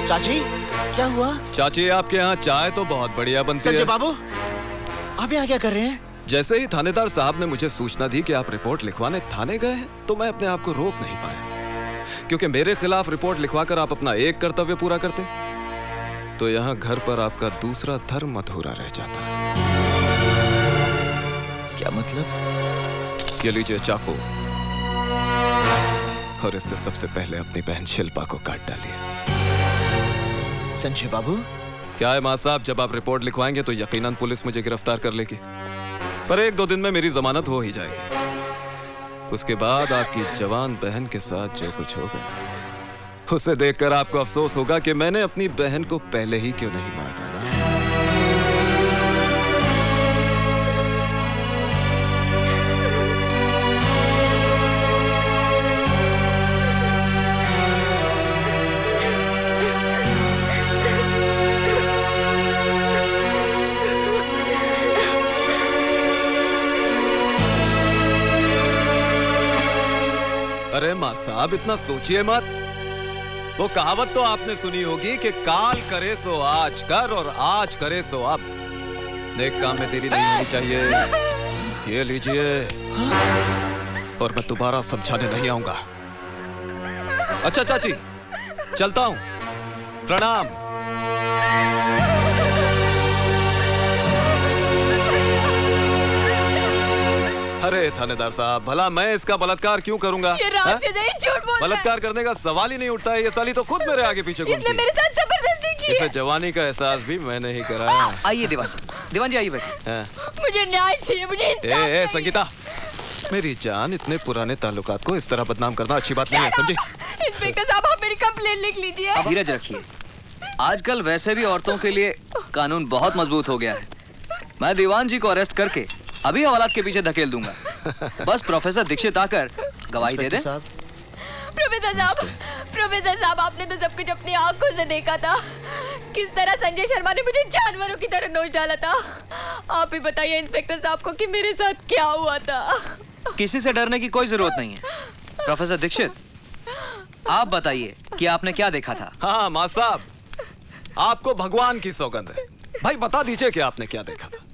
चाची, क्या हुआ? चाची, आपके यहाँ चाय तो बहुत बढ़िया बनती है। संजय बाबू, आप यहाँ क्या कर रहे हैं? जैसे ही थानेदार साहब ने मुझे सूचना दी कि आप रिपोर्ट लिखवाने थाने गए हैं, तो मैं अपने आप को रोक नहीं पाया, क्योंकि मेरे खिलाफ रिपोर्ट लिखवाकर आप अपना एक कर्तव्य पूरा करते तो यहाँ घर पर आपका दूसरा धर्म अधूरा रह जाता। क्या मतलब? ये लीजिए चाकू, और इससे सबसे पहले अपनी बहन शिल्पा को काट डालिए। संजय बाबू, क्या है मां साहब, जब आप रिपोर्ट लिखवाएंगे तो यकीनन पुलिस मुझे गिरफ्तार कर लेगी, पर 1-2 दिन में मेरी जमानत हो ही जाएगी। उसके बाद आपकी जवान बहन के साथ जो कुछ होगा, उसे देखकर आपको अफसोस होगा कि मैंने अपनी बहन को पहले ही क्यों नहीं मार डाला। अरे मां साहब, इतना सोचिए मत। वो कहावत तो आपने सुनी होगी कि काल करे सो आज कर और आज करे सो अब। नेक काम में देरी नहीं होनी चाहिए। ये लीजिए, और मैं दोबारा समझाने नहीं आऊंगा। अच्छा चाची, चलता हूं। प्रणाम। अरे थानेदार साहब, भला मैं इसका बलात्कार क्यों करूंगा? ये राज से नहीं, झूठ बोल रहा है। बलात्कार करने का सवाल ही नहीं उठता है। ये साली तो खुद मेरे आगे पीछे घूमती है। इसने मेरे साथ जबरदस्ती की है। इसे जवानी का एहसास भी मैंने ही कराया। आइए दीवान जी आइए बैठिए। मुझे न्याय चाहिए, मुझे इंसाफ चाहिए। संगीता, मेरी जान, इतने पुराने ताल्लुकात को इस तरह बदनाम करना अच्छी बात नहीं है, समझी? इंस्पेक्टर साहब, आप मेरी कंप्लेंट लिख लीजिए। अब धीरज रखिए। आजकल वैसे भी औरतों के लिए कानून बहुत मजबूत हो गया है। मैं दीवान जी को अरेस्ट करके अभी हवालात के पीछे धकेल दूंगा। बस प्रोफेसर दीक्षित आकर गवाही दे दे। प्रोफेसर साहब, आपने तो सब कुछ अपनी आंखों से देखा था। किस तरह संजय शर्मा ने मुझे जानवरों की तरह नोच डाला था। आप ही बताइए इंस्पेक्टर साहब को कि मेरे साथ क्या हुआ था। किसी से डरने की कोई जरूरत नहीं है। प्रोफेसर दीक्षित, आप बताइए कि आपने क्या देखा था? हाँ मां साहब, आपको भगवान की सौगंध है। भाई बता दीजिए कि आपने क्या देखा था।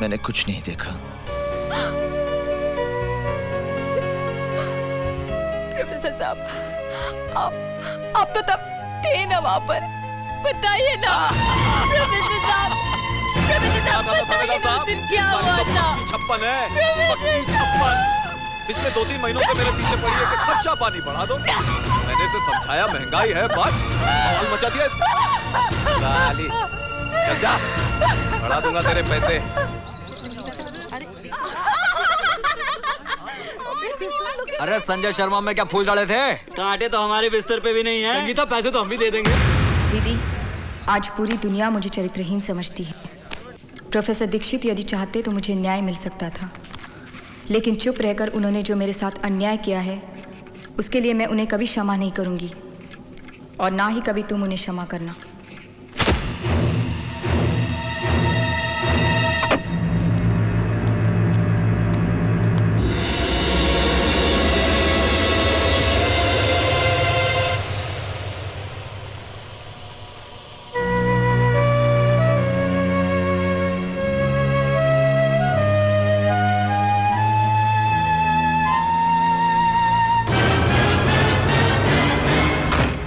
मैंने कुछ नहीं देखा। प्रोफेसर साहब, आप तो तब थे ना वहां पर, बताइए ना। प्रोफेसर साहब, बताइए ना उस दिन क्या हुआ था। 56 है, 56। पिछले 2-3 महीनों से मेरे पीछे पड़ी है कि खर्चा पानी बढ़ा दो। मैंने इसे समझाया, महंगाई है, बात माहौल मचा दिया। साली, चल जा, बढ़ा दूंगा तेरे पैसे। अरे संजय शर्मा में क्या फूल डाले थे? कांटे तो हमारे बिस्तर पे भी नहीं है। संगीता, पैसे तो हम भी दे देंगे। दीदी, आज पूरी दुनिया मुझे चरित्रहीन समझती है। प्रोफेसर दीक्षित यदि चाहते तो मुझे न्याय मिल सकता था, लेकिन चुप रहकर उन्होंने जो मेरे साथ अन्याय किया है, उसके लिए मैं उन्हें कभी क्षमा नहीं करूंगी, और ना ही कभी तुम उन्हें क्षमा करना।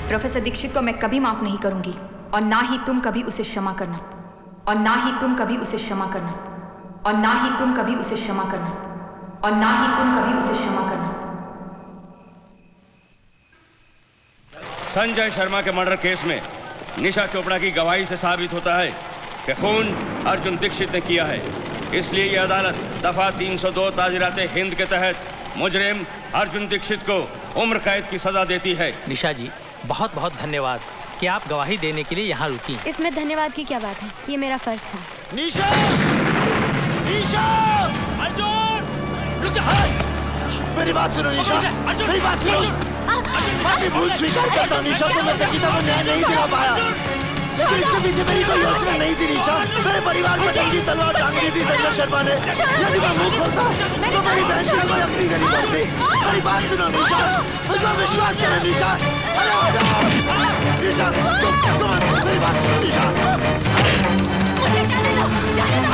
प्रोफेसर दीक्षित को मैं कभी माफ नहीं करूंगी, और ना ही तुम कभी उसे क्षमा करना, और ना ही तुम कभी उसे क्षमा करना, और ना ही तुम कभी उसे क्षमा करना, और ना ही तुम कभी उसे क्षमा करना। संजय शर्मा के मर्डर केस में निशा चोपड़ा की गवाही से साबित होता है कि खून अर्जुन दीक्षित ने किया है। इसलिए ये अदालत दफा 302 ताज़िराते हिंद के तहत मुजरिम अर्जुन दीक्षित को उम्र कैद की सजा देती है। निशा जी, बहुत बहुत धन्यवाद कि आप गवाही देने के लिए यहाँ रुकी। इसमें धन्यवाद की क्या बात है, ये मेरा फर्ज था। निशा! निशा! अर्जुन! रुक जा! मेरी बात सुनो निशा, मेरी बात सुनो। मैं भूल स्वीकार करता हूँ निशा, तो मैं संगीता को न्याय नहीं दिला पाया, लेकिन इसके पीछे मेरी कोई योजना नहीं थी निशा। मेरे परिवार पर जंगी तलवार टांग दी थी संजय शर्मा ने। यदि मैं मुंह खोलता तो मेरी बहन की कोई अपनी करनी पड़ती। मेरी बात सुनो निशा, मुझे विश्वास करो निशा। निशा तुम मेरी बात सुनो निशा। मुझे जाने दो, जाने दो।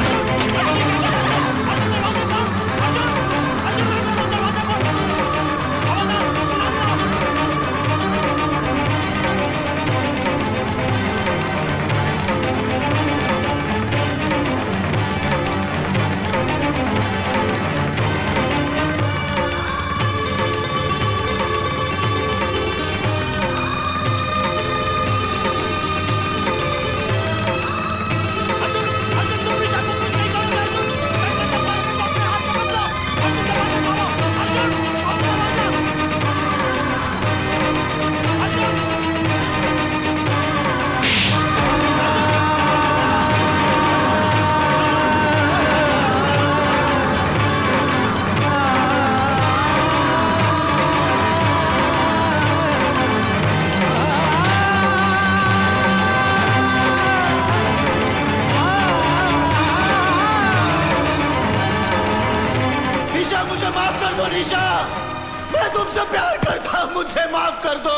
मुझे माफ कर दो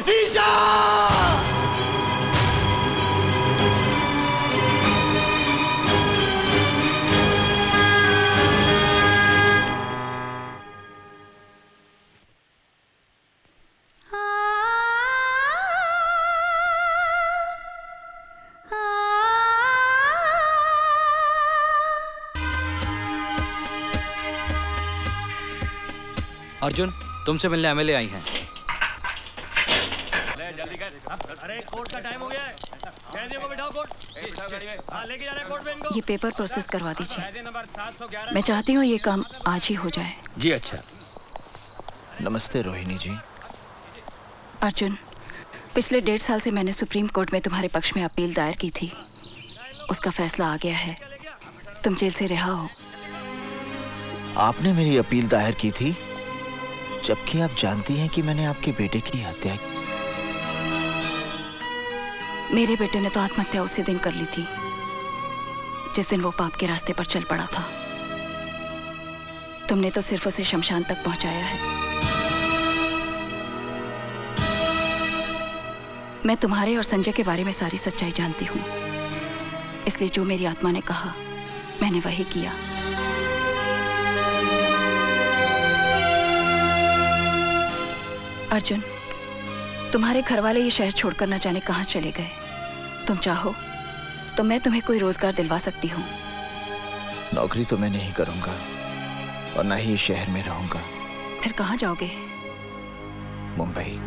निशा। अर्जुन, तुमसे मिलने एमएलए आई हैं। जल्दी कर। अरे कोर्ट का टाइम हो गया है। कैदियों को बिठाओ कोर्ट। हाँ, लेके जा रहे हैं कोर्ट में इनको। ये पेपर प्रोसेस करवा दीजिए। कैदी नंबर 711। मैं चाहती हूँ ये काम आज ही हो जाए। जी अच्छा। नमस्ते रोहिणी जी। अर्जुन, पिछले 1.5 साल से मैंने सुप्रीम कोर्ट में तुम्हारे पक्ष में अपील दायर की थी। उसका फैसला आ गया है, तुम जेल से रिहा हो। आपने मेरी अपील दायर की थी, जबकि आप जानती हैं कि मैंने आपके बेटे की हत्या की। मेरे बेटे ने तो आत्महत्या उसी दिन कर ली थी जिस दिन वो पाप के रास्ते पर चल पड़ा था। तुमने तो सिर्फ उसे शमशान तक पहुंचाया है। मैं तुम्हारे और संजय के बारे में सारी सच्चाई जानती हूँ, इसलिए जो मेरी आत्मा ने कहा मैंने वही किया। अर्जुन, तुम्हारे घर वाले ये शहर छोड़कर न जाने कहां चले गए। तुम चाहो तो मैं तुम्हें कोई रोजगार दिलवा सकती हूँ। नौकरी तो मैं नहीं करूंगा और ना ही इस शहर में रहूंगा। फिर कहां जाओगे? मुंबई।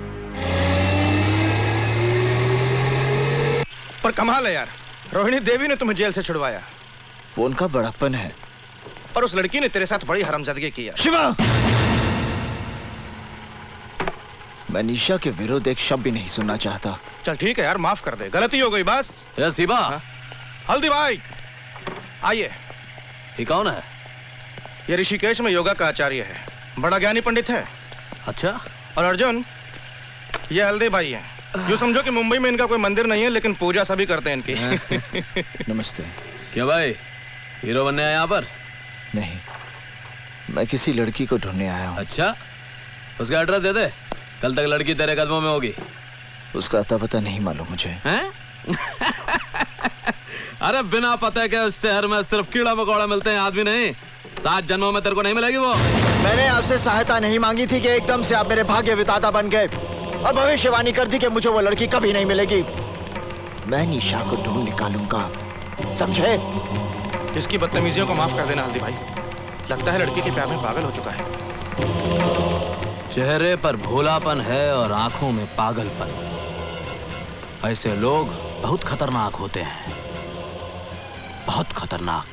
पर कमाल है यार, रोहिणी देवी ने तुम्हें जेल से छुड़वाया। वो उनका बड़प्पन है। और उस लड़की ने तेरे साथ बड़ी हरामजादगी की है। शिवा, मैं निशा के विरुद्ध एक शब्द भी नहीं सुनना चाहता। चल ठीक है यार, माफ कर दे, गलती हो गई बस। शिवा। हल्दी भाई आइए। ये कौन है? ये ऋषिकेश में योगा का आचार्य है, बड़ा ज्ञानी पंडित है। अच्छा। और अर्जुन, ये हल्दी भाई है। यूँ समझो कि मुंबई में इनका कोई मंदिर नहीं है, लेकिन पूजा सभी करते हैं इनकी। नमस्ते। क्या भाई, हीरो बनने आया यहाँ पर? नहीं, मैं किसी लड़की को ढूंढने आया हूँ। अच्छा, उसका एड्रेस दे दे, कल तक लड़की तेरे कदमों में होगी। उसका अता पता नहीं मालूम मुझे। हैं? अरे बिना पते के उस शहर में सिर्फ कीड़ा मकोड़ा मिलते हैं, आदमी नहीं। 7 जन्मों में तेरे को नहीं मिलेगी वो। मैंने आपसे सहायता नहीं मांगी थी कि एकदम से आप मेरे भाग्य विधाता बन गए और भविष्यवाणी कर दी कि मुझे वो लड़की कभी नहीं मिलेगी। मैं निशा को ढूंढ निकालूंगा, समझे? इसकी बदतमीजियों को माफ कर देना हल्दी भाई। लगता है लड़की के प्यार में पागल हो चुका है। चेहरे पर भोलापन है और आंखों में पागलपन। ऐसे लोग बहुत खतरनाक होते हैं, बहुत खतरनाक।